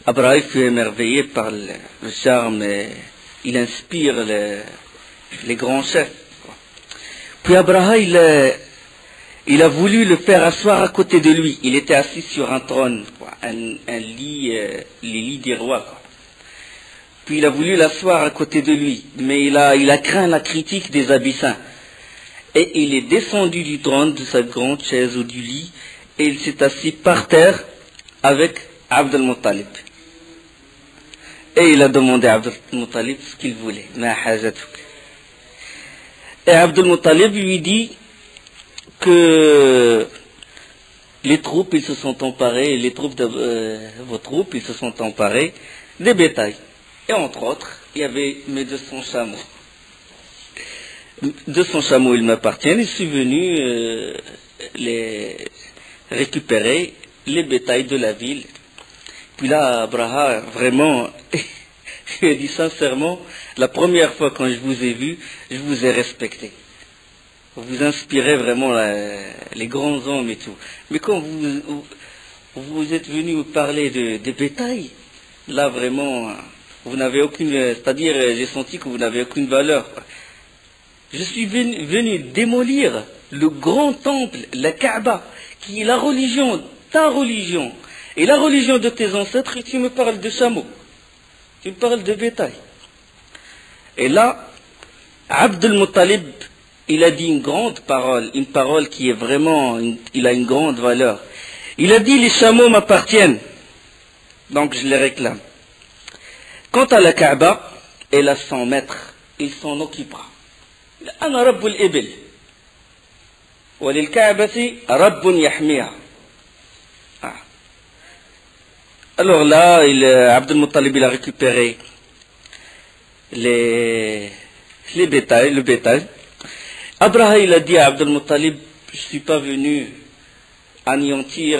Abraha fut émerveillé par le charme, il inspire les grands chefs. Puis Abraha, il a voulu le faire asseoir à côté de lui. Il était assis sur un trône, un lit, les lits des rois, quoi. Puis il a voulu l'asseoir à côté de lui, mais il a craint la critique des Abyssins. Et il est descendu du trône, de sa grande chaise ou du lit, et il s'est assis par terre avec Abd al-Muttalib. Et il a demandé à Abd al-Muttalib ce qu'il voulait. Et Abd al-Muttalib lui dit que les troupes, ils se sont emparés, les troupes de vos troupes, ils se sont emparés des bétails. Et entre autres, il y avait mes 200 chameaux. 200 chameaux, ils m'appartiennent. Je suis venu les récupérer, les bétails de la ville. Puis là, Abraha, vraiment, je lui ai dit sincèrement, la première fois quand je vous ai vu, je vous ai respecté. Vous inspirez vraiment les grands hommes et tout. Mais quand vous êtes venu me parler des bétails, là vraiment, vous n'avez aucune, c'est-à-dire j'ai senti que vous n'avez aucune valeur. Je suis venu démolir le grand temple, la Kaaba, qui est la religion, ta religion, et la religion de tes ancêtres, et tu me parles de chameaux, tu me parles de bétail. Et là, Abd al-Muttalib, il a dit une grande parole, une parole qui est vraiment, il a une grande valeur. Il a dit, les chameaux m'appartiennent, donc je les réclame. Quant à la Kaaba, elle a 100 mètres, il s'en occupera. أنا رب الإبل وللكعبة رب يحميها. Alors là, Abd al-Muttalib, il a récupéré le bétail. Abraha, il a dit à Abd al-Muttalib, je ne suis pas venu anéantir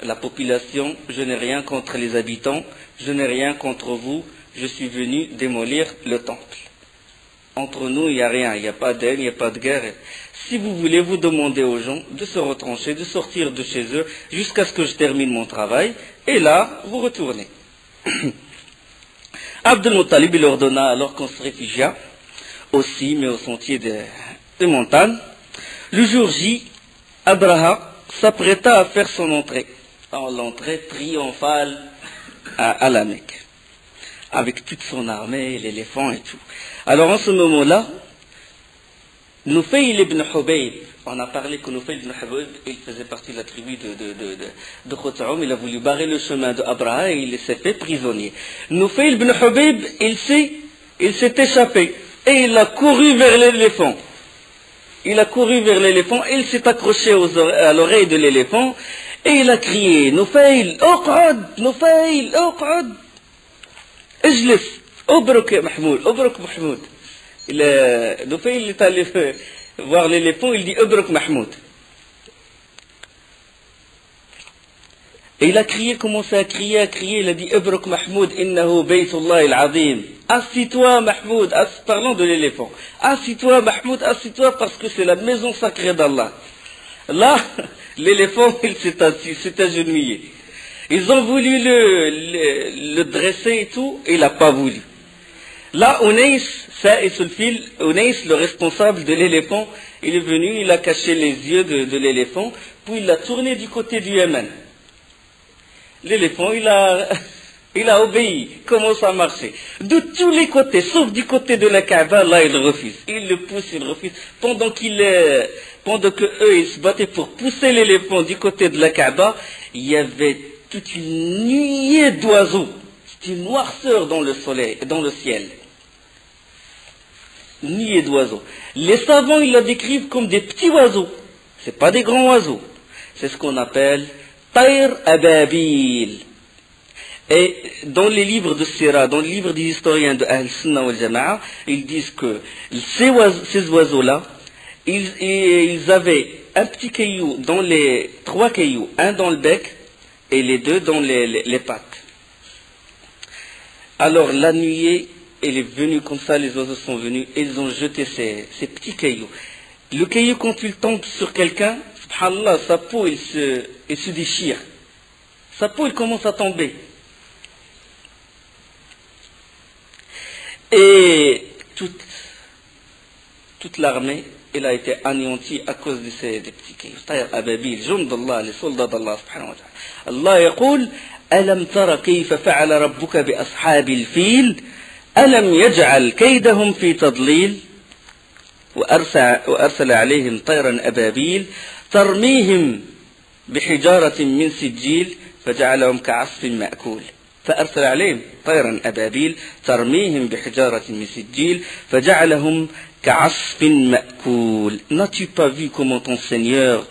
la population, je n'ai rien contre les habitants, je n'ai rien contre vous, je suis venu démolir le temple. Entre nous, il n'y a rien, il n'y a pas d'aide, il n'y a pas de guerre. Si vous voulez, vous demandez aux gens de se retrancher, de sortir de chez eux, jusqu'à ce que je termine mon travail, et là, vous retournez. Abd al-Muttalib, il ordonna alors qu'on se réfugia, aussi, mais au sentier des montagnes. Le jour J, Abraha s'apprêta à faire son entrée, l'entrée triomphale à la Mecque, avec toute son armée, l'éléphant et tout. Alors en ce moment-là, Nufayl ibn Hubayb, on a parlé que Nufayl ibn Hubayb, il faisait partie de la tribu de Khut'um, il a voulu barrer le chemin de Abraha et il s'est fait prisonnier. Nufayl ibn Hubayb, il s'est échappé et il a couru vers l'éléphant. Il a couru vers l'éléphant et il s'est accroché à l'oreille de l'éléphant et il a crié, Nufayl, uq'ud, Nufayl, uq'ud, ijlis. Obrok Mahmoud, Obrok Mahmoud. Nufayl est allé voir l'éléphant, il dit Obrok Mahmoud. Et il a crié, commencé à crier, il a dit Obrok Mahmoud, innahu baytullah al-azim. Assis-toi Mahmoud, parlons de l'éléphant. Assis-toi Mahmoud, assis-toi parce que c'est la maison sacrée d'Allah. Là, l'éléphant, il s'est agenouillé. Ils ont voulu le dresser et tout, et il n'a pas voulu. Là, Unais, le responsable de l'éléphant, il est venu, il a caché les yeux de l'éléphant, puis il l'a tourné du côté du Yémen. L'éléphant, il a obéi, commence à marcher. De tous les côtés, sauf du côté de la Kaaba, là, il refuse. Il le pousse, il refuse. Pendant que eux, ils se battaient pour pousser l'éléphant du côté de la Kaaba, il y avait toute une nuée d'oiseaux. C'est une noirceur dans le ciel. Une nuée d'oiseaux. Les savants, ils la décrivent comme des petits oiseaux. C'est pas des grands oiseaux. C'est ce qu'on appelle Tayr Ababil. Et dans les livres de Sira, dans les livres des historiens de Ahl-Sunnah wal Jama'a, ils disent que ces oiseaux-là, ils avaient un petit caillou dans les 3 cailloux, un dans le bec et les 2 dans les pattes. Alors la nuée, elle est venue comme ça, les oiseaux sont venus, et ils ont jeté ces petits cailloux. Le caillou, quand il tombe sur quelqu'un, subhanallah, sa peau, il se déchire. Sa peau, elle commence à tomber. Et toute l'armée, elle a été anéantie à cause de ces petits cailloux. طير أبابيل جند الله les soldats d'Allah سبحانه وتعالى. الله يقول ألم تر كيف فعل ربك بأصحاب الفيل ألم يجعل كيدهم في تضليل وأرسل عليهم طيرا أبابيل ترميهم بحجارة من سجيل فجعلهم كعصف مأكول فأرسل عليهم طيرا أبابيل ترميهم بحجارة من سجيل فجعلهم كعصف مأكول. N'as-tu pas vu comment ton Seigneur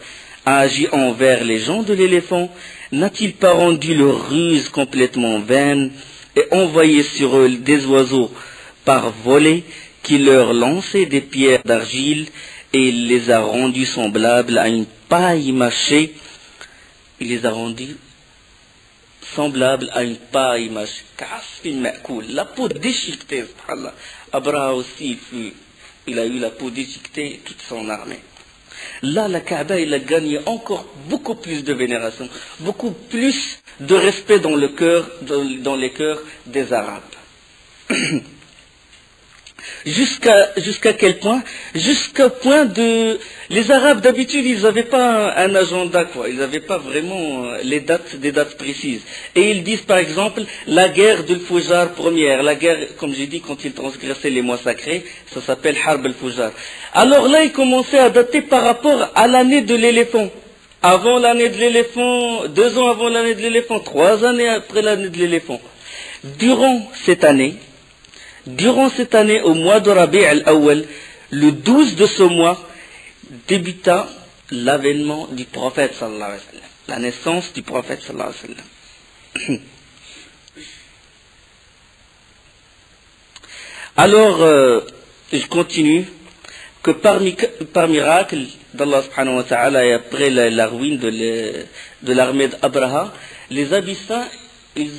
a agi envers les gens de l'éléphant? N'a-t-il pas rendu leur ruse complètement vaine et envoyé sur eux des oiseaux par volée qui leur lançaient des pierres d'argile et il les a rendus semblables à une paille mâchée? Il les a rendus semblables à une paille mâchée. La peau déchiquetée, subhanallah. Abraha aussi, il a eu la peau déchiquetée, toute son armée. Là, la Kaaba, il a gagné encore beaucoup plus de vénération, beaucoup plus de respect dans le cœur, dans les cœurs des Arabes. Jusqu'à quel point? Jusqu'au point de... Les Arabes, d'habitude, ils n'avaient pas un agenda, quoi. Ils n'avaient pas vraiment des dates précises. Et ils disent, par exemple, la guerre de Foujar première. La guerre, comme j'ai dit, quand ils transgressaient les mois sacrés, ça s'appelle Harb al-Foujar. Alors là, ils commençaient à dater par rapport à l'année de l'éléphant. Avant l'année de l'éléphant, 2 ans avant l'année de l'éléphant, 3 années après l'année de l'éléphant. Durant cette année, au mois de Rabi' al-Awwal, le 12 de ce mois, débuta l'avènement du prophète sallallahu alayhi wa sallam, la naissance du prophète sallallahu alayhi wa sallam. Alors, je continue, que par miracle d'Allah subhanahu wa ta'ala et après la ruine de l'armée d'Abraha, les Abyssins, ils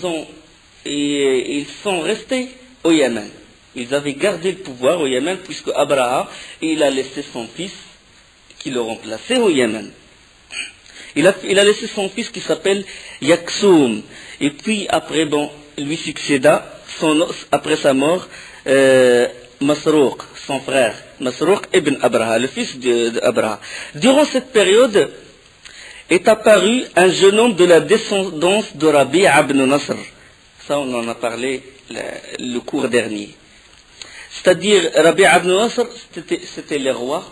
sont restés au Yémen. Ils avaient gardé le pouvoir au Yémen puisque Abraha, il a laissé son fils qui le remplaçait au Yémen. Il a laissé son fils qui s'appelle Yaksoum. Et puis après, lui succéda, après sa mort, Masrouk, son frère, Masrouk ibn Abraha, le fils d'Abraha. Durant cette période est apparu un jeune homme de la descendance de Rabi' ibn Nasr. Ça, on en a parlé le cours dernier. C'est-à-dire, Rabi' ibn Nasr, c'était le roi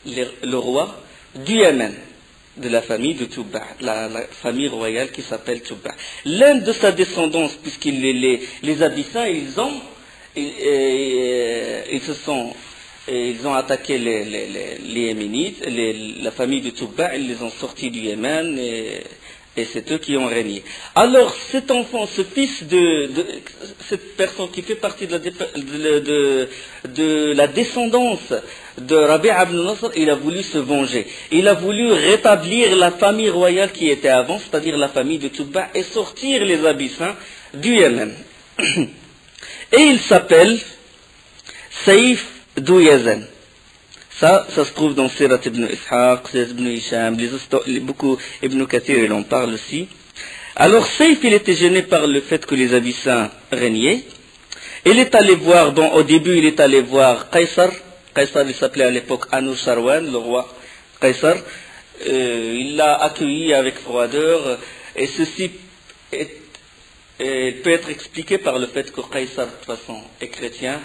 du Yémen, de la famille de Tubba, la famille royale qui s'appelle Tubba. L'un de sa descendance, puisqu'ils les Abyssins, ils ont attaqué les Yéménites, la famille de Tubba, ils les ont sortis du Yémen et c'est eux qui ont régné. Alors cet enfant, ce fils de cette personne qui fait partie de la descendance de Rabi' ibn Nasr, il a voulu se venger. Il a voulu rétablir la famille royale qui était avant, c'est-à-dire la famille de Tubba, et sortir les Abyssins du Yémen. Et il s'appelle Saïf Douyazan. Ça se trouve dans Sirat ibn Ishaq, ibn Hisham, beaucoup Ibn Kathir, il en parle aussi. Alors Saïf, il était gêné par le fait que les Abyssins régnaient. Il est allé voir, au début, il est allé voir Qaysar. Qaysar, il s'appelait à l'époque Anushirwan, le roi Qaysar. Il l'a accueilli avec froideur, et ceci peut être expliqué par le fait que Qaysar, de toute façon, est chrétien,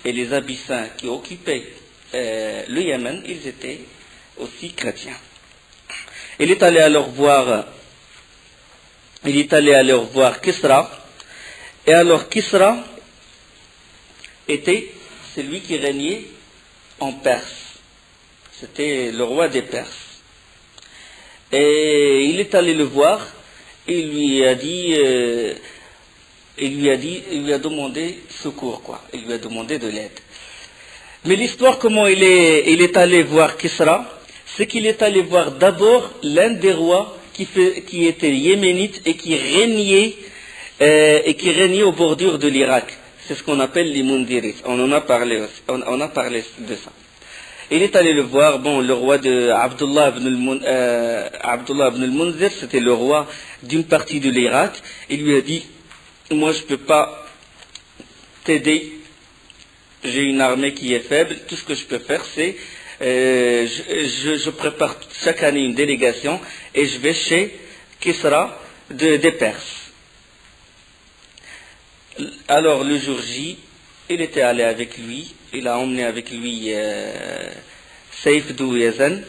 et les Abyssins qui occupaient le Yémen, ils étaient aussi chrétiens. Il est allé alors voir Kisra, et alors Kisra était celui qui régnait en Perse. C'était le roi des Perses. Et il est allé le voir, et il lui a demandé secours, quoi. Il lui a demandé de l'aide. Mais l'histoire, comment il est allé voir Kisra, c'est qu'il est allé voir d'abord l'un des rois qui était yéménite et qui régnait aux bordures de l'Irak. C'est ce qu'on appelle les Mundiris. On a parlé de ça. Il est allé le voir, le roi de Abdullah ibn al-Munzir, c'était le roi d'une partie de l'Irak. Il lui a dit, moi je ne peux pas t'aider j'ai une armée qui est faible, tout ce que je peux faire, c'est je prépare chaque année une délégation et je vais chez Kisra des Perses. Alors le jour J, il était allé avec lui, il a emmené avec lui Saif Yazan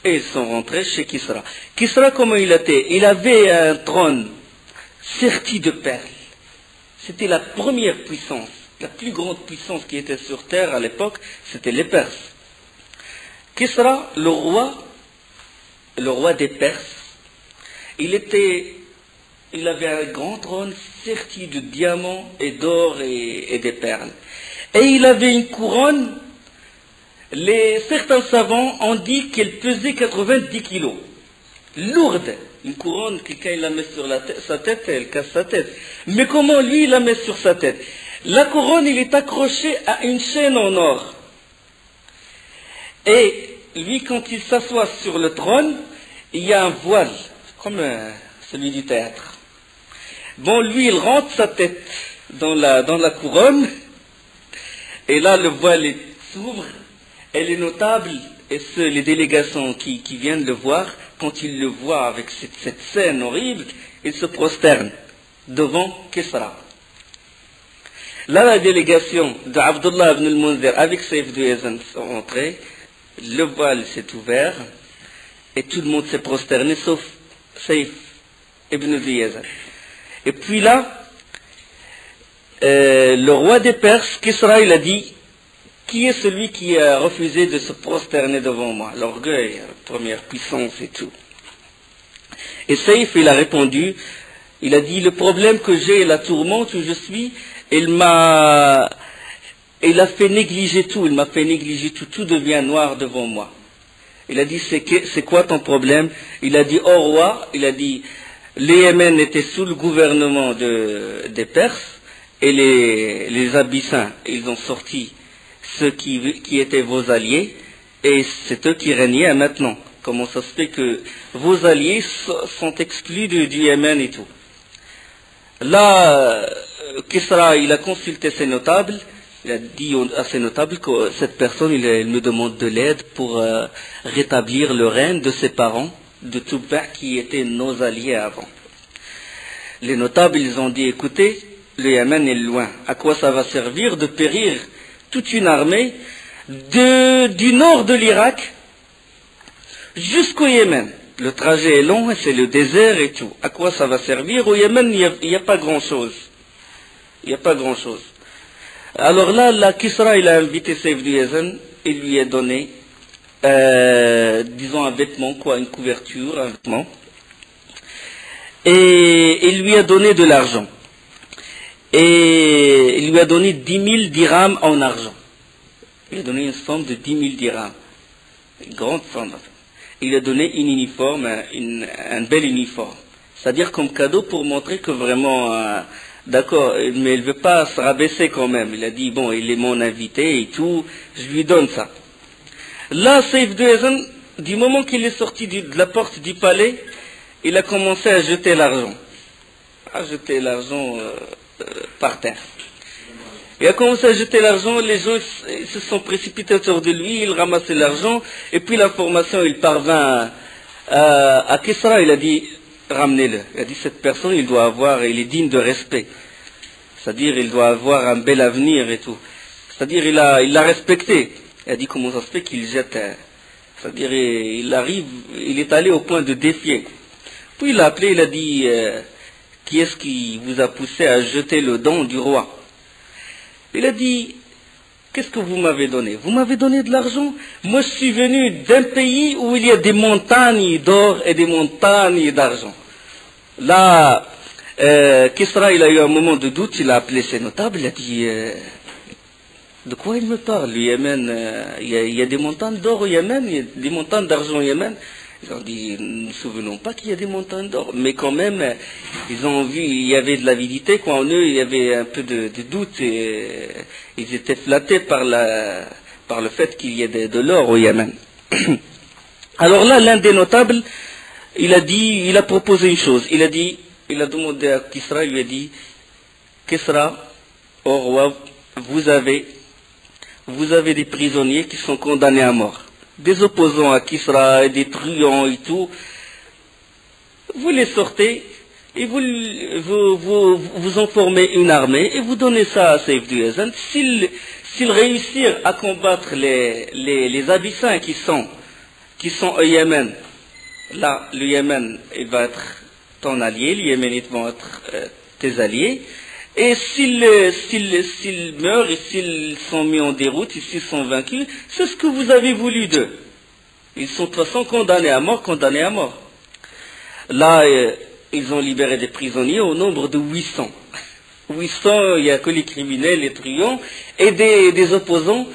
et ils sont rentrés chez Kisra. Kisra, comment il était? Il avait un trône serti de perles. C'était la première puissance, la plus grande puissance qui était sur terre à l'époque, c'était les Perses. Kisra, le roi des Perses, il avait un grand trône serti de diamants et d'or et des perles. Et il avait une couronne, certains savants ont dit qu'elle pesait 90 kilos. Lourde. Une couronne, quelqu'un la met sur sa tête, elle casse sa tête. Mais comment lui, il la met sur sa tête? La couronne, il est accroché à une chaîne en or. Et lui, quand il s'assoit sur le trône, il y a un voile, comme celui du théâtre. Bon, lui, il rentre sa tête dans la couronne, et là, le voile s'ouvre, et les notables et les délégations qui viennent le voir, quand ils le voient avec cette scène horrible, ils se prosternent devant Kisra. Là, la délégation d'Abdullah ibn al-Munzir avec Saif Yazan sont entrés, le voile s'est ouvert, et tout le monde s'est prosterné, sauf Saif ibn Yazan. Et puis là, le roi des Perses, Kisra, il a dit, qui est celui qui a refusé de se prosterner devant moi? L'orgueil, la première puissance et tout. Et Saif, il a répondu, il a dit, le problème que j'ai, la tourmente où je suis, il a fait négliger tout, il m'a fait négliger tout, tout devient noir devant moi. Il a dit, c'est quoi ton problème? Il a dit, oh roi, il a dit, les Yémen étaient sous le gouvernement des Perses, et les Abyssins, ils ont sorti ceux qui étaient vos alliés, et c'est eux qui régnaient maintenant. Comment ça se fait que vos alliés sont exclus du Yémen et tout? Là, Kisra, il a consulté ses notables, il a dit à ses notables que cette personne, il me demande de l'aide pour rétablir le règne de ses parents, de Touba, qui étaient nos alliés avant. Les notables, ils ont dit, écoutez, le Yémen est loin, à quoi ça va servir de périr toute une armée du nord de l'Irak jusqu'au Yémen? Le trajet est long, c'est le désert et tout. À quoi ça va servir? Au Yémen, il n'y a pas grand-chose. Il n'y a pas grand-chose. Alors là, Kisra, il a invité Saif Yazan et lui a donné, disons, un vêtement, une couverture, un vêtement. Et il lui a donné de l'argent. Et il lui a donné 10 000 dirhams en argent. Il a donné une somme de 10 000 dirhams. Une grande somme. Il a donné un uniforme, un bel uniforme. C'est-à-dire comme cadeau pour montrer que vraiment, d'accord, mais il ne veut pas se rabaisser quand même. Il a dit, bon, il est mon invité et tout, je lui donne ça. Là, Saif Yazan, du moment qu'il est sorti de la porte du palais, il a commencé à jeter l'argent. Par terre. Il a commencé à jeter l'argent, les gens se sont précipités autour de lui, il ramassait l'argent, et puis l'information, il parvint à Kisra, il a dit, ramenez-le. Il a dit, cette personne, il est digne de respect. C'est-à-dire, il doit avoir un bel avenir et tout. C'est-à-dire, il l'a respecté. Il a dit, comment ça se fait qu'il jette c'est-à-dire, il est allé au point de défier. Puis il l'a appelé, il a dit, qui est-ce qui vous a poussé à jeter le don du roi? Il a dit, qu'est-ce que vous m'avez donné? Vous m'avez donné de l'argent? Moi, je suis venu d'un pays où il y a des montagnes d'or et des montagnes d'argent. Là, Kisra, il a eu un moment de doute, il a appelé ses notables, il a dit, de quoi il me parle? Le Yémen, il y a des montagnes d'or au Yémen, il y a des montagnes d'argent au Yémen. Ils ont dit, nous ne nous souvenons pas qu'il y a des montagnes d'or. Mais quand même, ils ont vu, il y avait de l'avidité, en eux, il y avait un peu de doute. Et ils étaient flattés par le fait qu'il y ait de l'or au Yémen. Alors là, l'un des notables, il a proposé une chose. Il a demandé à Kisra, il lui a dit, Kisra, au roi, vous avez vous avez des prisonniers qui sont condamnés à mort. Des opposants à Kisra, des truands et tout. Vous les sortez et vous en formez une armée et vous donnez ça à Saif du Yazan. S'ils réussissent à combattre les Abyssins qui sont au Yémen, là, le Yémen il va être ton allié, les Yéménites vont être tes alliés. Et s'ils meurent et s'ils sont mis en déroute et s'ils sont vaincus, c'est ce que vous avez voulu d'eux. Ils sont de toute façon condamnés à mort, Là, ils ont libéré des prisonniers au nombre de 800. 800, il n'y a que les criminels, les truands et des opposants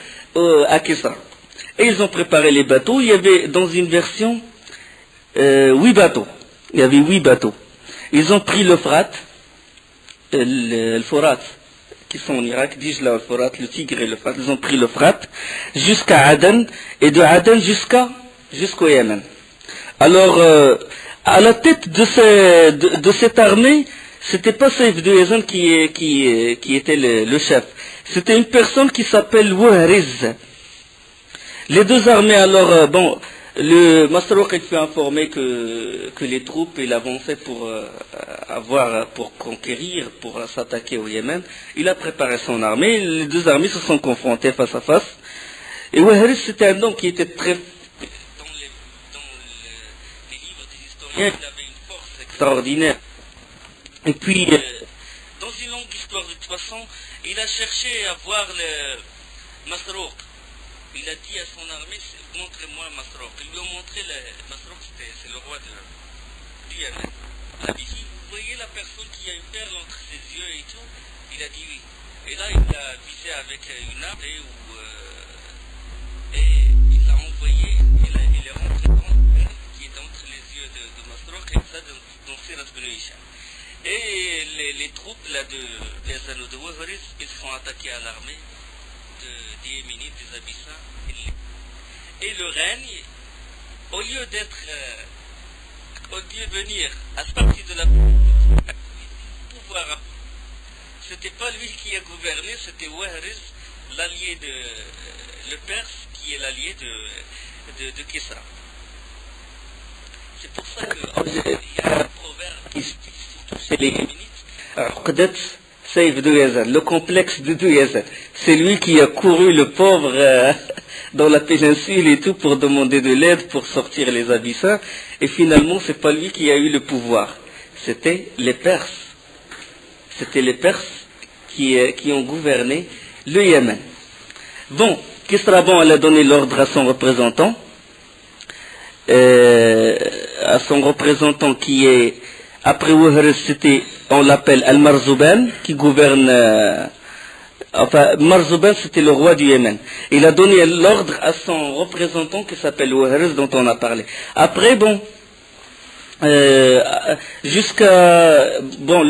à Kisra. Et ils ont préparé les bateaux. Il y avait dans une version 8 bateaux. Il y avait 8 bateaux. Ils ont pris l'Euphrate, le Forat, qui sont en Irak, dis-je là, le Forat, le Tigre et l'Euphrate. Ils ont pris l'Euphrate jusqu'à Aden et de Aden jusqu'au Yémen. Alors, à la tête de cette armée, c'était pas Saif de Yazan qui était le chef. C'était une personne qui s'appelle Wahriz. Les deux armées, alors, le Masrouk il fut informé que les troupes il avançaient pour conquérir, pour s'attaquer au Yémen. Il a préparé son armée. Les deux armées se sont confrontées face à face. Et Wahriz, c'était un homme qui était très... Dans les livres des historiens, il avait une force extraordinaire. Et puis, dans une longue histoire de toute façon, il a cherché à voir le Masrouk. Il a dit à son armée, montrez-moi Masrouk. Ils lui ont montré Masrouk, c'est le roi du Yémen. Il a dit, vous voyez la personne qui a une perle entre ses yeux et tout? Il a dit oui. Et là, il l'a visé avec une arme et il l'a envoyé, il est rentré dans la perle qui est entre les yeux de Masrouk et ça dans Sirat bin Hisham. Et les troupes là, des anneaux de Wahriz, ils sont attaqués à l'armée des Yéménites, des Abyssins. Et le règne, au lieu de venir à partir de la pouvoir, c'était pas lui qui a gouverné, c'était Wahriz, l'allié le Perse, qui est l'allié de Kisra. C'est pour ça qu'il y a un proverbe qui touche les Yéménites, Saif de Yazan, le complexe de Yazan. C'est lui qui a couru le pauvre dans la péninsule et tout pour demander de l'aide pour sortir les Abyssins. Et finalement, c'est pas lui qui a eu le pouvoir. C'était les Perses. C'était les Perses qui ont gouverné le Yémen. Bon, Kisra, elle a donné l'ordre à son représentant. Qui est, après Wahriz, on l'appelle Al-Marzouban, qui gouverne, Marzouban c'était le roi du Yémen. Il a donné l'ordre à son représentant qui s'appelle Wahriz, dont on a parlé. Après, le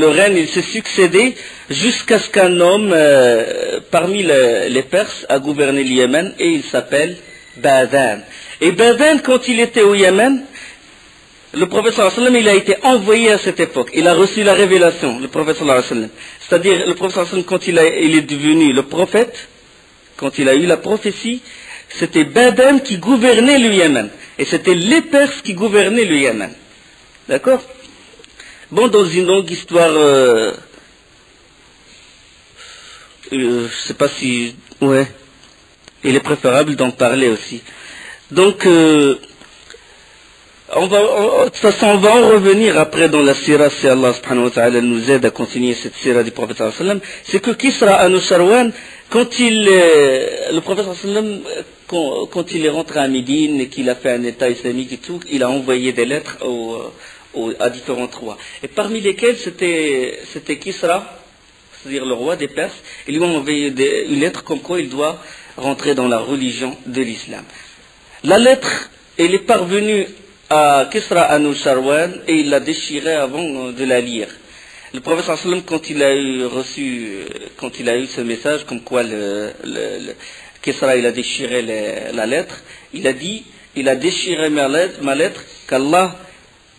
règne, il s'est succédé jusqu'à ce qu'un homme, parmi les Perses, a gouverné le Yémen, et il s'appelle Badan. Et Badan, quand il était au Yémen, le prophète sallallahu alayhi wa sallam, il a été envoyé à cette époque. Il a reçu la révélation, le prophète sallallahu alayhi wa sallam. C'est-à-dire, le prophète sallallahu alayhi wa sallam, quand il est devenu le prophète, quand il a eu la prophétie, c'était Badan qui gouvernait le Yémen. Et c'était les Perses qui gouvernaient le Yémen. D'accord? Dans une longue histoire, je sais pas si... Ouais. Il est préférable d'en parler aussi. Donc, de toute façon, on va en revenir après dans la sira, si Allah subhanahu wa ta'ala nous aide à continuer cette sira du prophète sallallahu alayhi wa sallam. C'est que Kisra Anusharwan, quand le prophète sallallahu alayhi wa sallam, quand il est rentré à Médine et qu'il a fait un état islamique et tout, il a envoyé des lettres à différents rois. Et parmi lesquels c'était Kisra, c'est-à-dire le roi des Perses. Ils lui ont envoyé une lettre comme quoi il doit rentrer dans la religion de l'islam. La lettre, elle est parvenue à Kisra Anusharwan et il l'a déchirée avant de la lire. Le prophète sallallahu alayhi wa sallam, quand il a eu ce message, comme quoi Kisra il a déchiré la lettre, il a dit, il a déchiré ma lettre, qu'Allah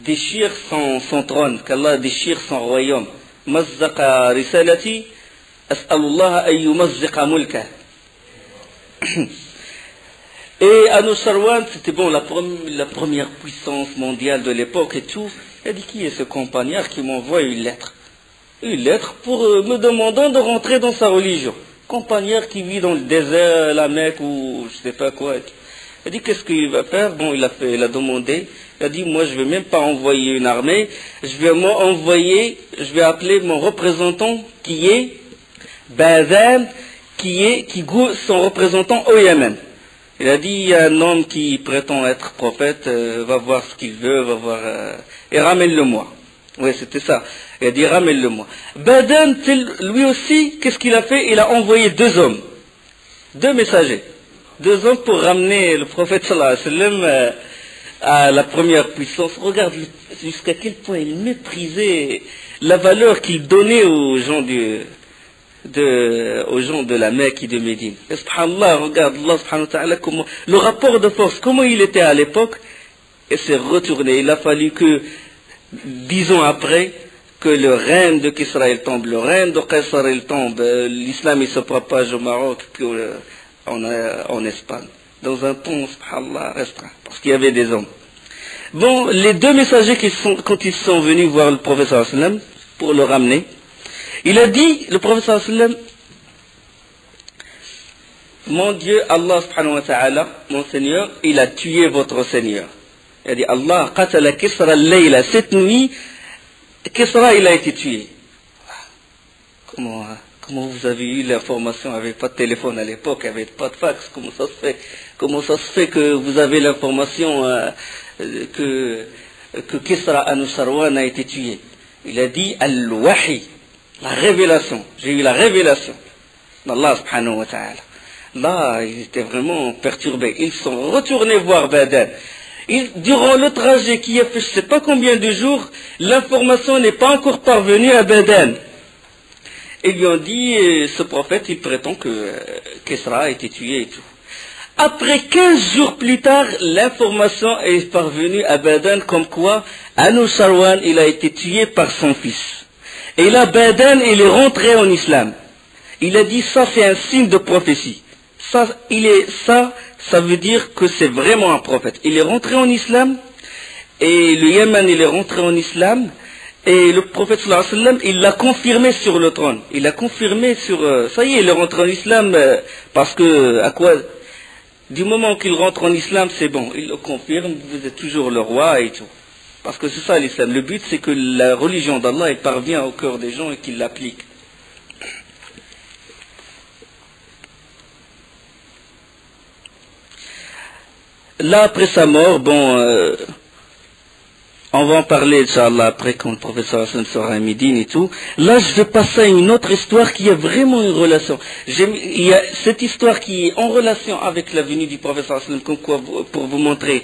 déchire son trône, qu'Allah déchire son royaume. Mazzaqa risalati, as'alullah an yumazziqa mulka. Et Anushirwan, c'était bon, la première puissance mondiale de l'époque et tout. Il a dit, qui est ce compagnard qui m'envoie une lettre? Une lettre pour me demandant de rentrer dans sa religion. Compagnard qui vit dans le désert, la Mecque ou je sais pas quoi. Il a dit, qu'est-ce qu'il va faire? Bon, il a demandé. Il a dit, moi, je vais même pas envoyer une armée. Je vais appeler mon représentant qui est Badan, qui goûte son représentant au Yémen. Il a dit, il y a un homme qui prétend être prophète, va voir ce qu'il veut, va voir, et ramène-le-moi. Oui, c'était ça. Il a dit, ramène-le-moi. Badan, lui aussi, qu'est-ce qu'il a fait? Il a envoyé 2 hommes, 2 messagers, 2 hommes pour ramener le prophète sallallahu alayhi wa sallam à la première puissance. Regarde jusqu'à quel point il méprisait la valeur qu'il donnait aux gens de la Mecque et de Médine. Et subhanallah, regarde Allah subhanahu wa ta'ala, comment, le rapport de force, comment il était à l'époque, et s'est retourné. Il a fallu que, 10 ans après, que le règne de Kisra il tombe, le règne de Qaysar il tombe, l'islam il se propage au Maroc, puis en Espagne. Dans un temps, subhanallah, restreint, parce qu'il y avait des hommes. Bon, les 2 messagers quand ils sont venus voir le prophète sallallahu alayhi wa sallam, pour le ramener, il a dit, le prophète sallallahu alayhi wa sallam, mon Dieu, Allah subhanahu wa ta'ala, mon Seigneur, il a tué votre Seigneur. Il a dit, Allah qatala Kisra al-layla, cette nuit, Kisra il a été tué. Comment vous avez eu l'information? Il n'y avait pas de téléphone à l'époque, il n'y avait pas de fax. Comment ça se fait que vous avez l'information que Kisra Anushirwan a été tué? Il a dit, al-wahi, la révélation. J'ai eu la révélation d'Allah subhanahu wa ta'ala. Là, ils étaient vraiment perturbés. Ils sont retournés voir Badan. Durant le trajet qui a fait je ne sais pas combien de jours, l'information n'est pas encore parvenue à Badan. Ils lui ont dit, ce prophète, il prétend que Kisra a été tué et tout. Après 15 jours plus tard, l'information est parvenue à Badan comme quoi Anushirwan, il a été tué par son fils. Et là, Badan, il est rentré en islam. Il a dit, ça c'est un signe de prophétie. Ça veut dire que c'est vraiment un prophète. Il est rentré en islam, et le Yémen, il est rentré en islam, et le prophète sallallahu alayhi wa sallam, il l'a confirmé sur le trône. Il l'a confirmé sur, ça y est, il est rentré en islam, parce que, du moment qu'il rentre en islam, c'est bon, il le confirme, vous êtes toujours le roi et tout. Parce que c'est ça l'islam. Le but, c'est que la religion d'Allah, elle parvient au cœur des gens et qu'ils l'appliquent. Là, après sa mort, bon, on va en parler, Inch'Allah, après quand le professeur Hassan sera à Médine et tout. Là, je vais passer à une autre histoire qui a vraiment une relation. Il y a cette histoire qui est en relation avec la venue du professeur Hassan, comme quoi, pour vous montrer.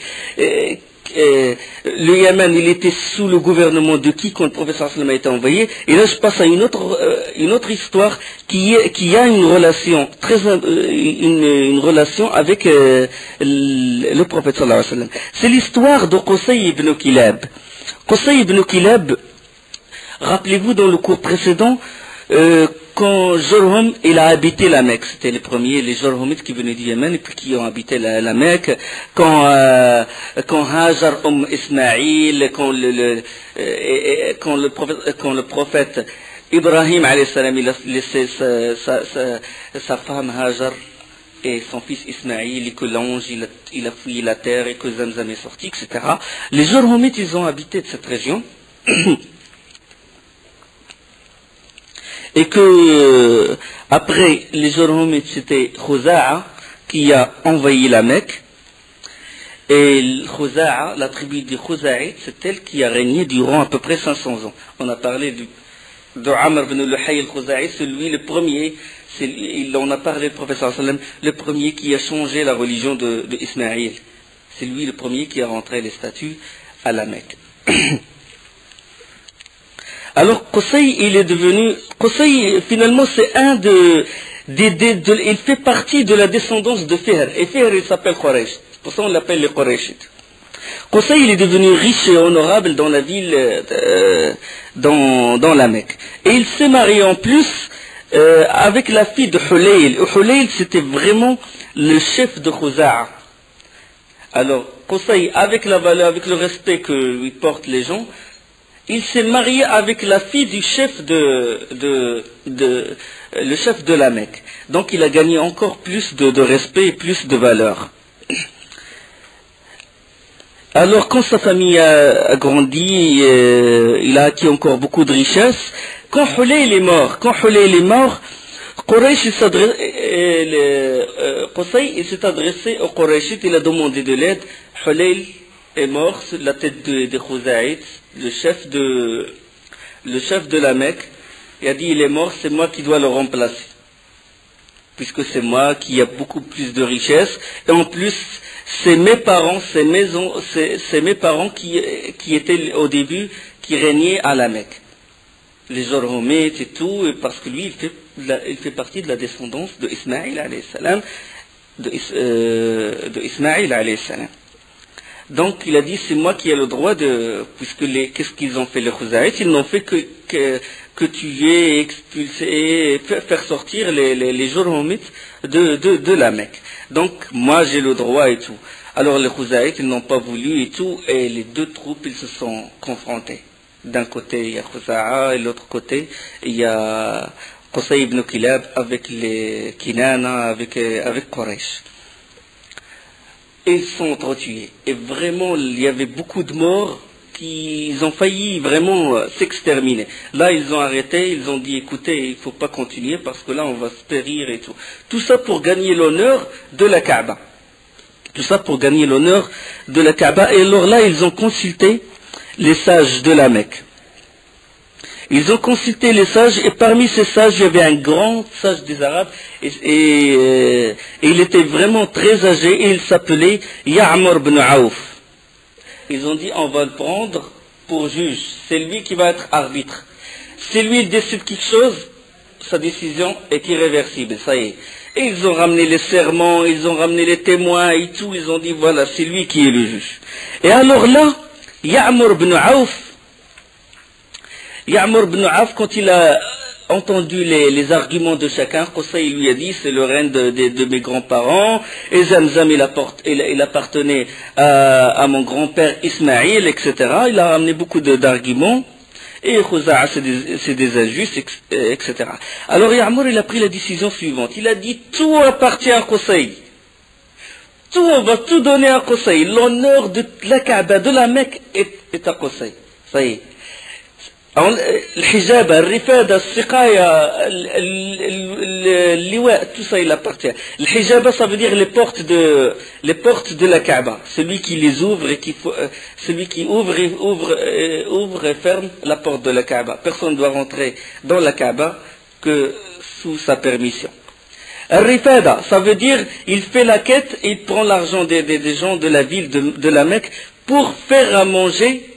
Le Yémen, il était sous le gouvernement de qui quand le professeur Hassan a été envoyé. Et là, je passe à une autre histoire qui a une relation une relation avec le prophète sallallahu alayhi wa sallam. C'est l'histoire de Qusay ibn Kilab. Qusay ibn Kilab, rappelez-vous dans le cours précédent, quand Jurhum il a habité la Mecque, c'était les premiers, les Jurhumites qui venaient du Yémen et puis qui ont habité la Mecque, quand Hajar Ismaïl, quand le prophète Ibrahim alayhi salam, il a laissé sa femme Hajar et son fils Ismaïl, et que l'ange il a fouillé la terre et que Zamzam est sorti, etc. Les Jurhumites, ils ont habité de cette région. Et que après les Jurhumites, c'était Khuza'a qui a envahi la Mecque. Et Khuza'a, la tribu des Khuza'ites, c'est elle qui a régné durant à peu près 500 ans. On a parlé de Amr ibn Luhay al-Khuza'i, c'est lui le premier, on a parlé du professeur sallam, le premier qui a changé la religion de Ismaïl. C'est lui le premier qui a rentré les statues à la Mecque. Alors Qusay, Qusay finalement c'est il fait partie de la descendance de Fihr. Et Fihr il s'appelle Quraysh. Pour ça on l'appelle les Qurayshites. Qusay il est devenu riche et honorable dans la ville, dans la Mecque. Et il s'est marié en plus avec la fille de Hulayl. Hulayl, c'était vraiment le chef de Khuza'a. Alors, Qusay, avec la valeur, avec le respect que lui portent les gens, il s'est marié avec la fille du chef le chef de la Mecque. Donc, il a gagné encore plus de respect et plus de valeur. Alors, quand sa famille a grandi, il a acquis encore beaucoup de richesses. Quand Hulayl est mort, Quraysh Qusay s'est adressé aux Qurayshites, il a demandé de l'aide. Hulayl est mort sur la tête des Khuzaïtes, le chef de la Mecque. Il a dit, il est mort, c'est moi qui dois le remplacer. Puisque c'est moi qui a beaucoup plus de richesses. Et en plus, c'est mes parents, c'est mes parents qui étaient au début, qui régnaient à la Mecque. Les Jorhomites et tout, parce que lui, il fait partie de la descendance de Ismaïl alayhi salam, de Ismaïl alayhi salam. Donc il a dit, c'est moi qui ai le droit de, puisque qu'est-ce qu'ils ont fait les Khuzaïtes? Ils n'ont fait que tuer, expulser, faire sortir les Jorhomites de la Mecque. Donc moi j'ai le droit et tout. Alors les Khuzaïtes, ils n'ont pas voulu et tout, et les deux troupes, ils se sont confrontés. D'un côté, il y a Khuza'a, et de l'autre côté, il y a Qusay ibn Kilab avec les Kinana, avec Quraysh. Et ils sont entretués. Et vraiment, il y avait beaucoup de morts ils ont failli vraiment s'exterminer. Là, ils ont arrêté, ils ont dit, écoutez, il ne faut pas continuer parce que là, on va se périr et tout. Tout ça pour gagner l'honneur de la Kaaba. Tout ça pour gagner l'honneur de la Kaaba. Et alors là, ils ont consulté les sages de la Mecque. Ils ont consulté les sages et parmi ces sages, il y avait un grand sage des Arabes et il était vraiment très âgé et il s'appelait Ya'mur ibn Aouf. Ils ont dit, on va le prendre pour juge. C'est lui qui va être arbitre. Si lui il décide quelque chose, sa décision est irréversible. Ça y est. Et ils ont ramené les serments, ils ont ramené les témoins et tout. Ils ont dit, voilà, c'est lui qui est le juge. Et alors là, Ya'mur ibn Aouf, quand il a entendu les arguments de chacun, Qusay lui a dit, c'est le règne de mes grands-parents, et Zamzam il appartenait à mon grand-père Ismaïl, etc. Il a ramené beaucoup d'arguments, et Khuza'a c'est des injustes, etc. Alors Ya'mur il a pris la décision suivante, il a dit, tout appartient à Qusay. On va tout donner à Qusay. L'honneur de la Kaaba, de la Mecque est à Qusay. Ça y est. الحجاب الرفادة السقاية اللواء tout ça il appartient. الحجاب ça veut dire les portes de la Kaaba, celui qui les ouvre et celui qui ouvre et ferme la porte de la Kaaba. Personne ne doit rentrer dans la Kaaba que sous sa permission. Al-Rifada, ça veut dire il fait la quête et il prend l'argent des gens de la ville de la Mecque pour faire à manger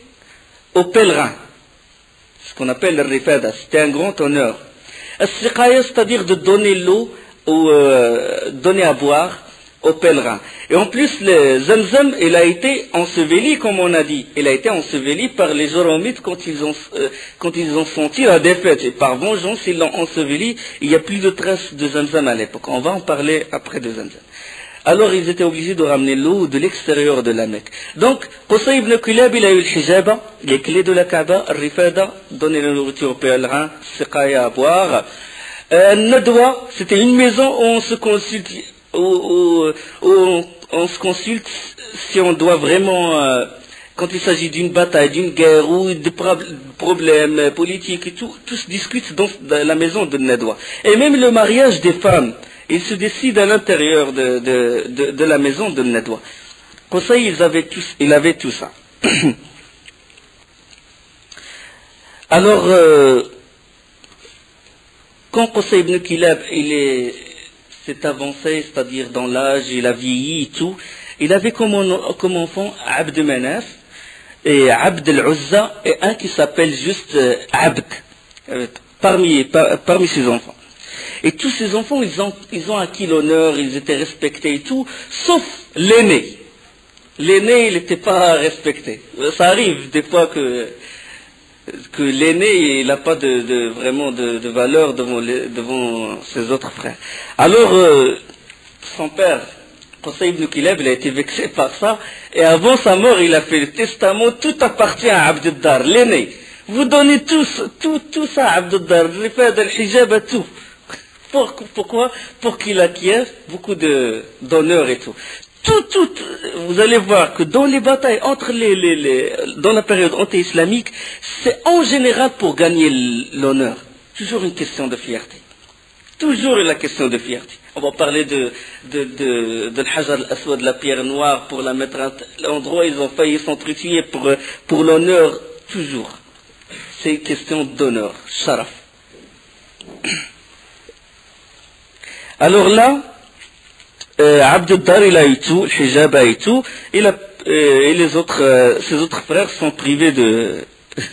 aux pèlerins. Ce qu'on appelle le rifada, c'était un grand honneur. As-siqaya, c'est-à-dire de donner l'eau, donner à boire aux pèlerins. Et en plus, le Zamzam, il a été enseveli, comme on a dit. Il a été enseveli par les Joromites quand ils ont senti la défaite. Et par vengeance, ils l'ont enseveli. Il n'y a plus de traces de Zamzam à l'époque. On va en parler après de Zamzam. Alors ils étaient obligés de ramener l'eau de l'extérieur de la Mecque. Donc, Qusay ibn Kilab, il a eu le hijaba, les clés de la Kaaba, rifada, donner la nourriture aux pèlerins, siqaya à boire. Nadwa, c'était une maison où on se consulte, si on doit vraiment, quand il s'agit d'une bataille, d'une guerre ou de problèmes politiques et tout se discute dans la maison de Nadwa. Et même le mariage des femmes, il se décide à l'intérieur de la maison de Nadwa. Qusay, il avait tout ça. Alors, quand Qusay ibn Kilab, s'est avancé, c'est-à-dire dans l'âge, il a vieilli et tout, il avait comme enfant Abd Manaf et Abd al-Uzza et un qui s'appelle juste Abd, parmi ses enfants. Et tous ces enfants, ils ont acquis l'honneur, ils étaient respectés et tout, sauf l'aîné. L'aîné, il n'était pas respecté. Ça arrive des fois que que l'aîné, il n'a pas vraiment de valeur devant ses autres frères. Alors, son père, Qusay ibn Kilab, il a été vexé par ça, et avant sa mort, il a fait le testament, tout appartient à Abd ad-Dar, l'aîné. Vous donnez tout ça à Abd ad-Dar, le fait de l'hijab et tout. Pourquoi? Pour qu'il acquiert beaucoup d'honneur et tout. Vous allez voir que dans les batailles dans la période anti-islamique, c'est en général pour gagner l'honneur. Toujours une question de fierté. Toujours la question de fierté. On va parler de l'Hajar al-Aswad, la pierre noire, pour la mettre à l'endroit, ils ont failli s'entretuer pour l'honneur, toujours. C'est une question d'honneur, sharaf. Alors là, Abd ad-Dar, il a eu tout, le hijab a eu tout, et ses autres frères sont privés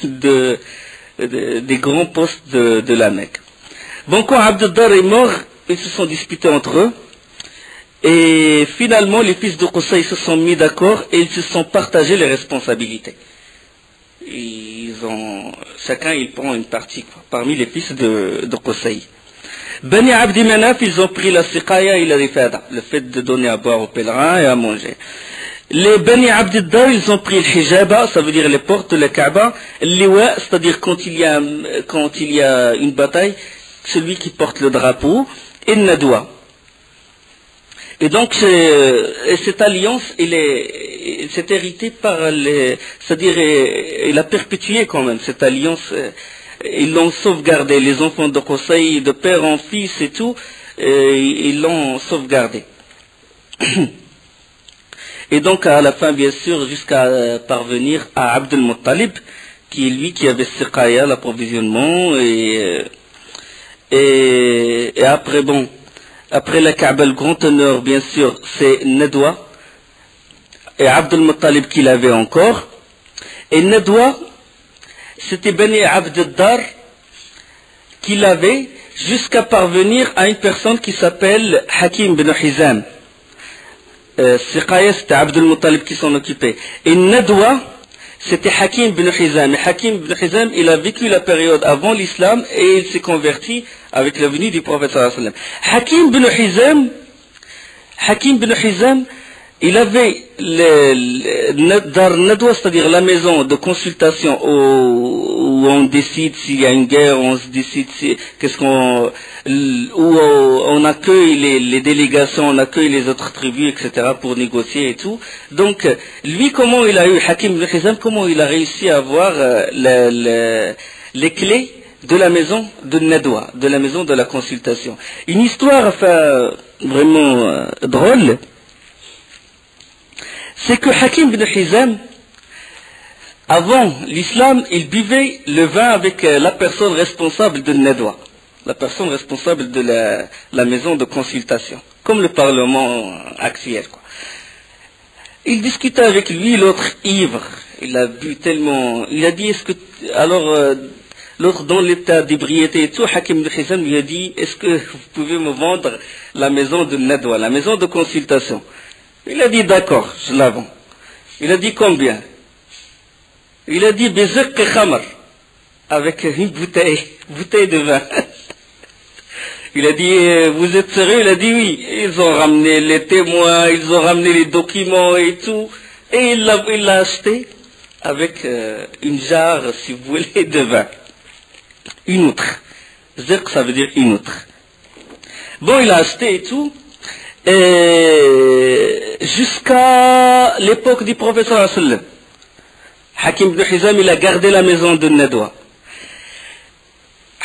des grands postes de la Mecque. Bon, quand Abd ad-Dar est mort, ils se sont disputés entre eux, et finalement les fils de Qusay se sont mis d'accord et ils se sont partagés les responsabilités. Chacun il prend une partie, quoi, parmi les fils de Qusay. Bani Abdi Manaf, ils ont pris la siqaya et la rifada, le fait de donner à boire aux pèlerins et à manger. Les Bani Abdi ad-Dar, ils ont pris le hijaba, ça veut dire les portes de la Kaaba, l'iwa, c'est-à-dire quand il y a une bataille, celui qui porte le drapeau, et le nadwa. Et donc, cette alliance, c'est hérité par c'est-à-dire, il a perpétué quand même cette alliance. Ils l'ont sauvegardé, les enfants de Qusay, de père en fils et tout, ils l'ont sauvegardé. Et donc, à la fin, bien sûr, jusqu'à parvenir à Abd al-Muttalib, qui est lui qui avait siqaya, l'approvisionnement, et après, bon, après la Kaaba, le grand honneur, bien sûr, c'est Nadwa, et Abd al-Muttalib qui l'avait encore, et Nadwa, c'était Bani Abd ad-Dar qui l'avait jusqu'à parvenir à une personne qui s'appelle Hakim bin Hizam. Siqaya, c'était Abd al-Muttalib qui s'en occupait. Et Nadwa, c'était Hakim bin Hizam. Et Hakim bin Hizam, il a vécu la période avant l'islam et il s'est converti avec la venue du prophète sallallahu alayhi wa sallam. Hakim bin Hizam, il avait Dar Nadwa, c'est-à-dire la maison de consultation où on décide s'il y a une guerre, on se décide où on accueille les délégations, on accueille les autres tribus, etc. pour négocier et tout. Donc, lui, comment il a eu, Hakim bin Hizam, comment il a réussi à avoir les clés de la maison de Nadwa, de la maison de la consultation. Une histoire, enfin, vraiment drôle. C'est que Hakim bin Hizam, avant l'islam, il buvait le vin avec la personne responsable de Nadwa, la personne responsable de la maison de consultation, comme le Parlement actuel, quoi. Il discutait avec lui, l'autre ivre, il a bu tellement, il a dit, l'autre dans l'état d'ébriété et tout, Hakim bin Hizam lui a dit, est-ce que vous pouvez me vendre la maison de Nadwa, la maison de consultation? Il a dit d'accord, je la vends. Il a dit combien? Il a dit bezek khamar, avec une bouteille de vin. Il a dit vous êtes sérieux? Il a dit oui. Ils ont ramené les témoins, ils ont ramené les documents et tout, et il l'a acheté avec une jarre, si vous voulez, de vin. Une outre. Zerk, ça veut dire une outre. Bon, il a acheté et tout. Jusqu'à l'époque du prophète sallallahu alayhi wa sallam, Hakim bin Hizam, il a gardé la maison de Nadwa.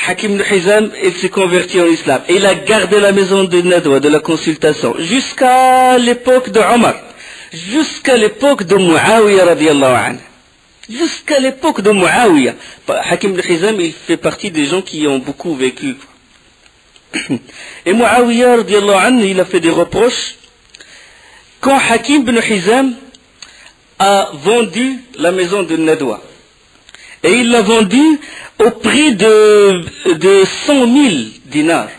Hakim bin Hizam, il s'est converti en islam. Et il a gardé la maison de Nadwa, de la consultation, jusqu'à l'époque de Omar, jusqu'à l'époque de Muawiyah radiyallahu anhu. Jusqu'à l'époque de Muawiyah. Hakim bin Hizam, il fait partie des gens qui ont beaucoup vécu. Et Muawiyah radiyallahu anhu, il a fait des reproches quand Hakim bin Hizam a vendu la maison de Nadwa. Et il l'a vendue au prix de 100 000 dinars.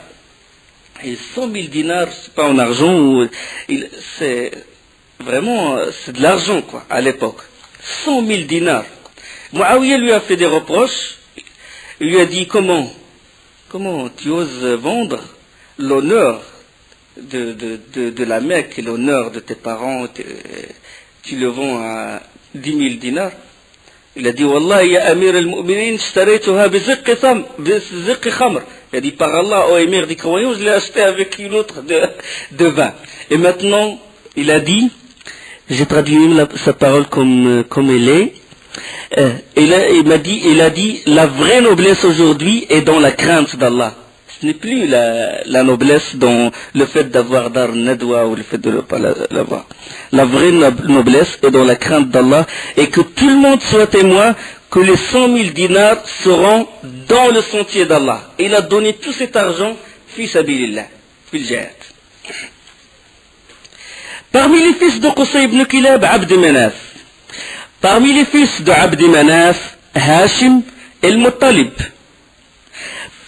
Et 100 000 dinars, c'est pas en argent, c'est vraiment, c'est de l'argent, quoi, à l'époque. 100 000 dinars. Muawiyah lui a fait des reproches. Il lui a dit comment tu oses vendre l'honneur de la Mecque et l'honneur de tes parents, tu le vends à 10 000 dinars. Il a dit Wallah ya Amir al-Mu'minin, shtaraytuha biziqi khamr. Il a dit par Allah, ô émir des croyants, je l'ai acheté avec une autre de vin. Et maintenant, il a dit, j'ai traduit sa parole comme elle est. Il a dit, la vraie noblesse aujourd'hui est dans la crainte d'Allah. Ce n'est plus la noblesse dans le fait d'avoir dar nadwa ou le fait de ne pas l'avoir. La vraie noblesse est dans la crainte d'Allah et que tout le monde soit témoin que les 100 000 dinars seront dans le sentier d'Allah. Il a donné tout cet argent, fi sabilillah, fil jihad. Parmi les fils de Qusay ibn Kilab, Abd Manaf. Parmi les fils de Abd Manaf, Hashim et Al-Muttalib.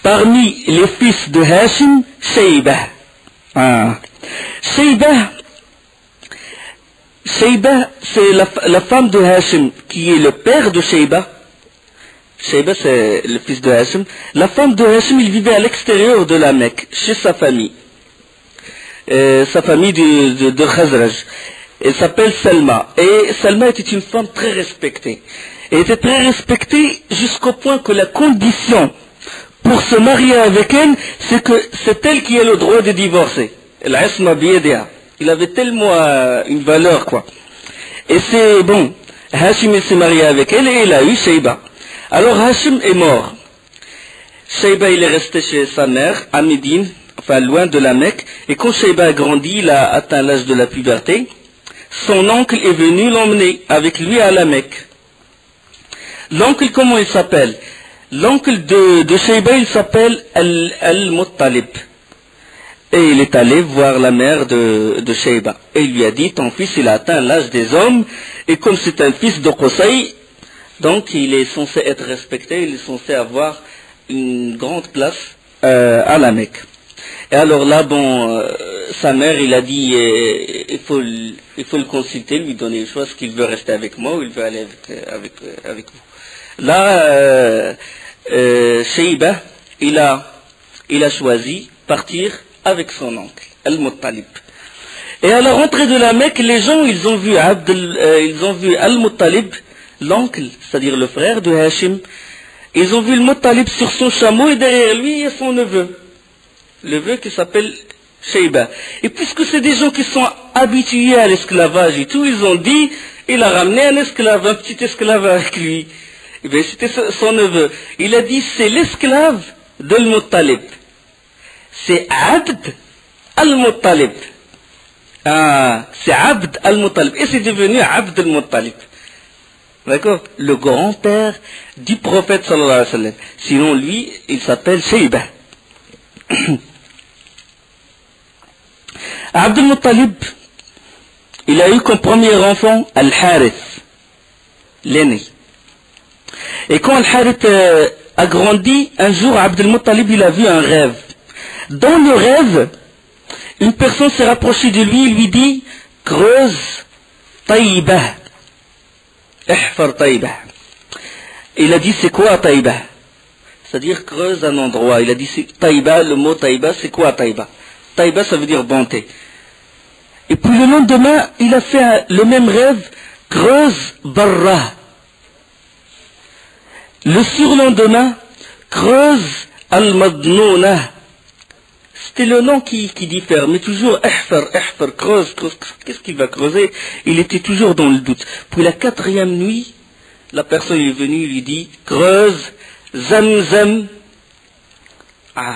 Parmi les fils de Hashim, Shaybah. Shaybah, c'est la femme de Hashim, qui est le père de Shaybah. Shaybah, c'est le fils de Hashim. La femme de Hashim, il vivait à l'extérieur de la Mecque, chez sa famille. Sa famille de Khazraj. Elle s'appelle Salma. Et Salma était une femme très respectée. Elle était très respectée jusqu'au point que la condition pour se marier avec elle, c'est que c'est elle qui a le droit de divorcer. L'isma biyadiha. Il avait tellement une valeur, quoi. Et c'est bon. Hashim s'est marié avec elle et il a eu Shaybah. Alors Hashim est mort. Shaybah, il est resté chez sa mère, à Médine, enfin loin de la Mecque. Et quand Shaybah a grandi, il a atteint l'âge de la puberté. Son oncle est venu l'emmener avec lui à la Mecque. L'oncle, comment il s'appelle? L'oncle de Shaybah, il s'appelle Al-Muttalib. Et il est allé voir la mère de Shaybah. Et il lui a dit, ton fils, il a atteint l'âge des hommes. Et comme c'est un fils de Qusay, donc il est censé être respecté, il est censé avoir une grande place à la Mecque. Et alors là, bon, sa mère, il a dit, il faut le consulter, lui donner le choix, est-ce qu'il veut rester avec moi ou il veut aller avec vous. Là, Shaybah, il a choisi partir avec son oncle, Al-Muttalib. Et à la rentrée de la Mecque, les gens, ils ont vu Al-Muttalib, l'oncle, c'est-à-dire le frère de Hashim. Ils ont vu Al-Muttalib sur son chameau et derrière lui, il y a son neveu. Le neveu qui s'appelle Shaybah. Et puisque c'est des gens qui sont habitués à l'esclavage et tout, ils ont dit, il a ramené un esclave, un petit esclave avec lui. Et bien, c'était son neveu. Il a dit, c'est l'esclave d'Al-Muttalib. C'est Abd Al-Muttalib. C'est Abd Al-Muttalib. Et c'est devenu Abd Al-Muttalib. D'accord? Le grand-père du prophète sallallahu alayhi wa sallam. Sinon, lui, il s'appelle Shaybah. Abd Al-Muttalib, il a eu comme premier enfant Al-Harith, l'aîné. Et quand Al-Harith a grandi, un jour, Abd Al-Muttalib, il a vu un rêve. Dans le rêve, une personne s'est rapprochée de lui et lui dit, creuse Taïbah. Ihfar Taïbah. Il a dit, c'est quoi Taïbah? C'est-à-dire, creuse un endroit. Il a dit, Taïbah, le mot Taïbah, c'est quoi Taïbah? Taïbah, ça veut dire bonté. Et puis le lendemain, il a fait le même rêve, creuse Barra. Le surlendemain, creuse Al-Madnouna. C'était le nom qui diffère, mais toujours Ihfar, creuse, qu'est-ce qu'il va creuser? Il était toujours dans le doute. Puis la quatrième nuit, la personne est venue, il lui dit, creuse Zamzam.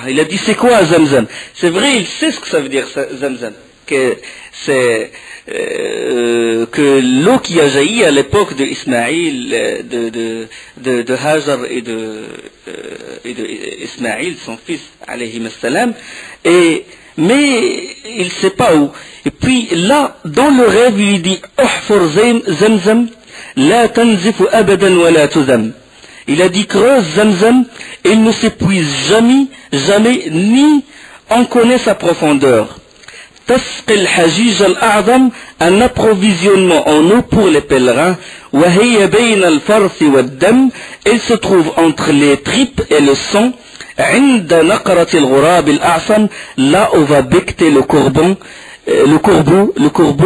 Il a dit, c'est quoi Zamzam? C'est vrai, il sait ce que ça veut dire Zamzam. Que c'est que l'eau qui a jailli à l'époque de Ismaïl, de Hajar et de Ismaïl, son fils, alayhi salam, mais il ne sait pas où. Et puis là, dans le rêve, il dit, Uhfur Zamzam, la tanzifu abadan wa la tuzam. Il a dit, creuse Zamzam, et il ne s'épuise jamais, ni on connaît sa profondeur. تسقي الحجيج الأعظم, un approvisionnement en eau pour les pèlerins, وهي بين الفرث والدم, elle se trouve entre les tripes et le sang, عند نقرة الغراب الأعصم, là où va becter le corbeau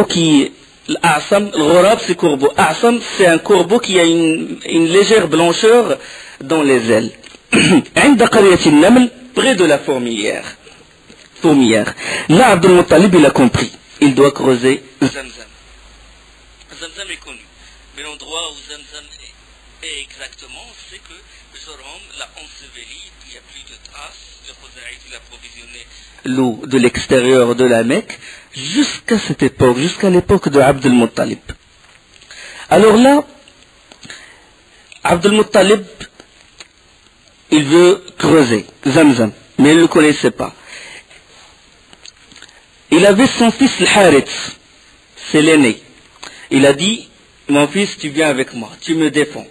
qui, l'A'sam, le غراب c'est corbeau, A'sam c'est un corbeau qui a une légère blancheur dans les ailes. عند قرية النمل, près de la fourmilière. Là, Abd al-Muttalib, il a compris. Il doit creuser Zamzam. Zamzam est connu. Mais l'endroit où Zamzam est exactement, c'est que Joram l'a enseveli, il n'y a plus de traces. Le Khouzaïd, il a provisionné l'eau de l'extérieur de la Mecque jusqu'à cette époque, jusqu'à l'époque de Abd al-Muttalib. Alors là, Abd al-Muttalib, il veut creuser Zamzam, mais il ne le connaissait pas. Il avait son fils Al-Harith, c'est l'aîné. Il a dit, mon fils, tu viens avec moi, tu me défends.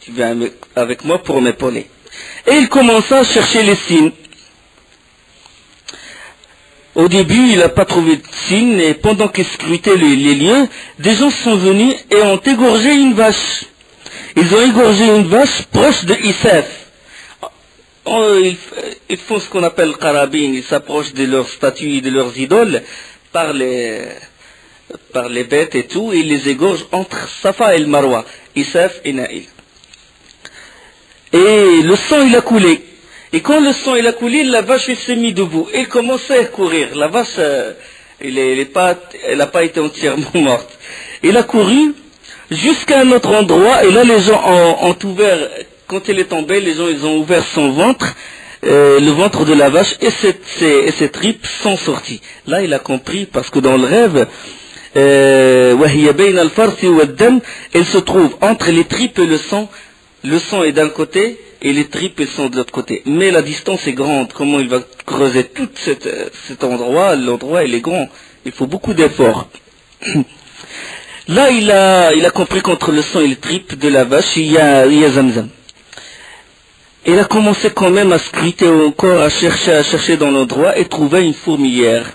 Tu viens avec moi pour m'épauler. Et il commença à chercher les signes. Au début, il n'a pas trouvé de signes, et pendant qu'il scrutait les lieux, des gens sont venus et ont égorgé une vache. Ils ont égorgé une vache proche de Isaf. Ils font ce qu'on appelle Qarabin, ils s'approchent de leurs statues et de leurs idoles par les bêtes et tout, et ils les égorgent entre Safa et le Marwa, Isaf et Naïl. Et le sang il a coulé. Et quand le sang il a coulé, la vache elle s'est mise debout. Et elle commençait à courir. La vache, elle n'a pas été entièrement morte. Elle a couru jusqu'à un autre endroit, et là les gens ont ouvert. Quand elle est tombée, les gens ils ont ouvert son ventre, le ventre de la vache, et ses tripes sont sorties. Là, il a compris, parce que dans le rêve, elle se trouve entre les tripes et le sang. Le sang est d'un côté, et les tripes elles sont de l'autre côté. Mais la distance est grande. Comment il va creuser tout cet endroit? L'endroit, il est grand. Il faut beaucoup d'efforts. Là, il a compris qu'entre le sang et les tripes de la vache, il y a Zamzam. Il a commencé quand même à scruter encore, à chercher dans l'endroit et trouver une fourmilière.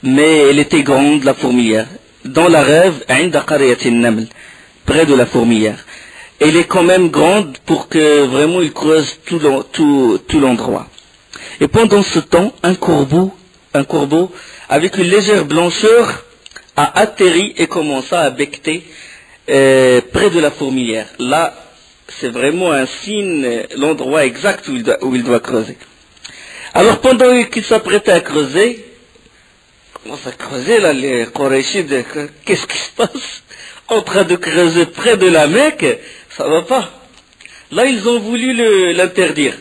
Mais elle était grande, la fourmilière. Dans la rêve, près de la fourmilière. Elle est quand même grande pour que vraiment il creuse tout l'endroit. Et pendant ce temps, un corbeau, avec une légère blancheur, a atterri et commença à becter près de la fourmilière. Là, c'est vraiment un signe, l'endroit exact où il doit creuser. Alors pendant qu'il s'apprêtait à creuser, commence à creuser là, les Qurayshides, qu'est-ce qui se passe? En train de creuser près de la Mecque, ça va pas. Là ils ont voulu l'interdire.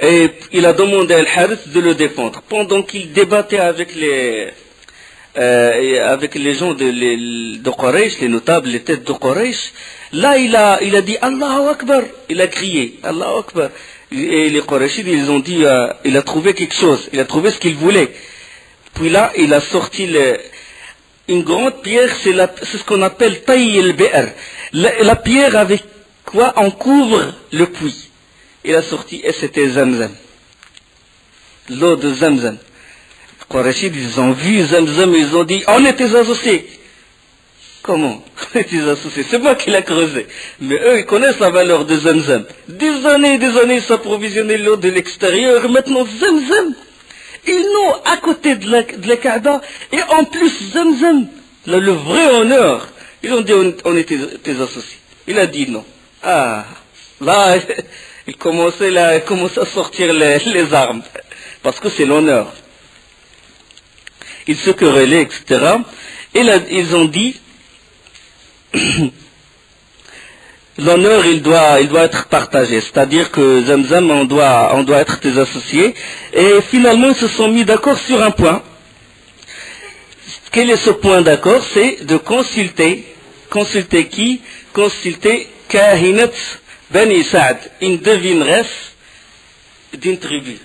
Et il a demandé à Al-Harith de le défendre. Pendant qu'il débattait avec les gens de Quraysh, les notables, les têtes de Quraysh, là il a dit Allahu Akbar, il a crié Allahu Akbar. Et les Qurayshides ils ont dit il a trouvé quelque chose, il a trouvé ce qu'il voulait. Puis là il a sorti une grande pierre, c'est ce qu'on appelle Taï el-Be'er. La pierre avec quoi on couvre le puits. Il a sorti et c'était Zamzam. L'eau de Zamzam. Les Qurayshides, ils ont vu Zamzam, ils ont dit, on est tes associés. Comment? On est tes associés. C'est moi qui l'ai creusé. Mais eux, ils connaissent la valeur de Zamzam. Des années, ils s'approvisionnaient l'eau de l'extérieur. Maintenant, Zamzam. Ils n'ont à côté de la Kaaba. Et en plus, Zamzam. Le vrai honneur. Ils ont dit, on est tes associés. Il a dit non. Ah, là, il commençait à sortir les armes. Parce que c'est l'honneur. Ils se querellaient, etc. Et là, ils ont dit, l'honneur, il doit être partagé. C'est-à-dire que Zamzam, on doit être tes associés. Et finalement, ils se sont mis d'accord sur un point. Quel est ce point d'accord? C'est de consulter qui? Consulter Kahinat Bani Sa'd, une devineresse d'une tribu.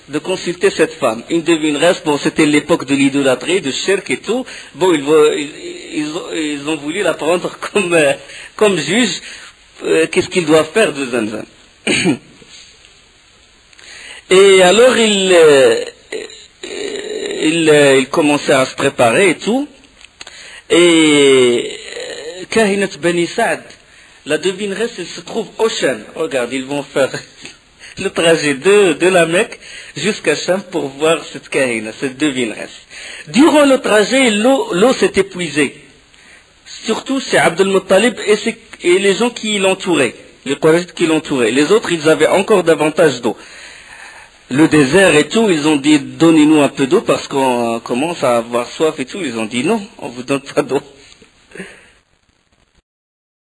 De consulter cette femme, une devineresse. Bon, c'était l'époque de l'idolâtrie, de shirk et tout. Bon, ils ont voulu la prendre comme juge. Qu'est-ce qu'ils doivent faire de Zamzam? Et alors ils ils commençaient à se préparer et tout. Et Kahinat Bani Saad, la devineresse, elle se trouve au Cham. Regarde, ils vont faire le trajet de la Mecque jusqu'à Cham pour voir cette Kahina, cette devineresse. Durant le trajet, l'eau s'est épuisée. Surtout chez Abdul Muttalib et les gens qui l'entouraient, les Quraysh qui l'entouraient. Les autres, ils avaient encore davantage d'eau. Le désert et tout, ils ont dit donnez-nous un peu d'eau parce qu'on commence à avoir soif et tout. Ils ont dit non, on vous donne pas d'eau.